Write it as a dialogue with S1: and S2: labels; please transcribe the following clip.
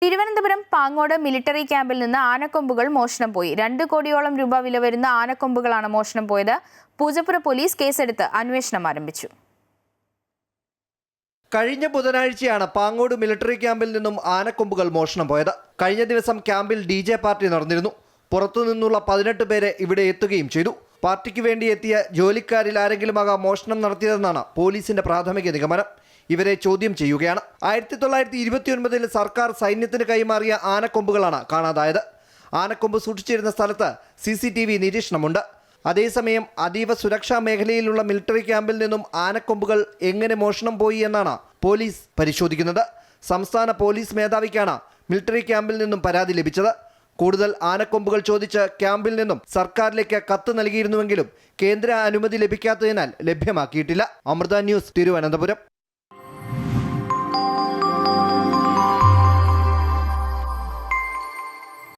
S1: Thiruvananthapuram Pangode military ക്യാമ്പിൽ നിന്ന് ആനക്കൊമ്പുകൾ മോഷണം പോയി. 2 കോടിയോളം രൂപ വില വരുന്ന ആനക്കൊമ്പുകളാണ് മോഷണം പോയത്. പൂജപ്പുര പോലീസ് കേസെടുത്ത് അന്വേഷണം ആരംഭിച്ചു.
S2: കഴിഞ്ഞ ബുധനാഴ്ചയാണ് പാങ്ങോട് മിലിറ്ററി ക്യാമ്പിൽ നിന്നും ആനക്കൊമ്പുകൾ മോഷണം പോയത്. കഴിഞ്ഞ ദിവസം ക്യാമ്പിൽ DJ പാർട്ടി നടന്നിരുന്നു. പുറത്തുനിന്നുള്ള 18 പേരെ ഇവിടെ എത്തുകയും ചെയ്തു. പാർട്ടിക്ക് വേണ്ടി എത്തിയ ജോലിക്കാരിൽ ആരെങ്കിലുമാകാം മോഷണം നടത്തിയതെന്നാണ് പോലീസിന്റെ പ്രാഥമിക നിഗമനം. ഇവരെ ചോദ്യം ചെയ്യുകയാണ്. 1929 സർക്കാർ സൈന്യത്തിന് കൈമാറിയ ആനക്കൊമ്പുകളാണ് കാണാതായത്. ആനക്കൊമ്പ് സൂക്ഷിച്ചിരുന്ന സ്ഥലത്ത് CCTV നിരീക്ഷണമുണ്ട്. അതേസമയം അതീവ സുരക്ഷാ മേഖലയിലുള്ള മിലിറ്ററി ക്യാമ്പിൽ നിന്നും ആനക്കൊമ്പുകൾ എങ്ങനെ മോഷണം പോയി എന്നാണ് പോലീസ് പരിശോധിക്കുന്നത്. സംസ്ഥാന പോലീസ് മേധാവിക്കാണ് മിലിറ്ററി ക്യാമ്പിൽ നിന്നും പരാതി ലഭിച്ചത്. കൂടുതൽ ആനക്കൊമ്പുകൾ ചോദിച്ച് ക്യാമ്പിൽ നിന്നും സർക്കാരിലേക്ക് കത്ത് നൽകിയിരുന്നുവെങ്കിലും കേന്ദ്ര അനുമതി ലഭിക്കാത്തതിനാൽ ലഭ്യമാക്കിയിട്ടില്ല. അമൃത ന്യൂസ്, തിരുവനന്തപുരം.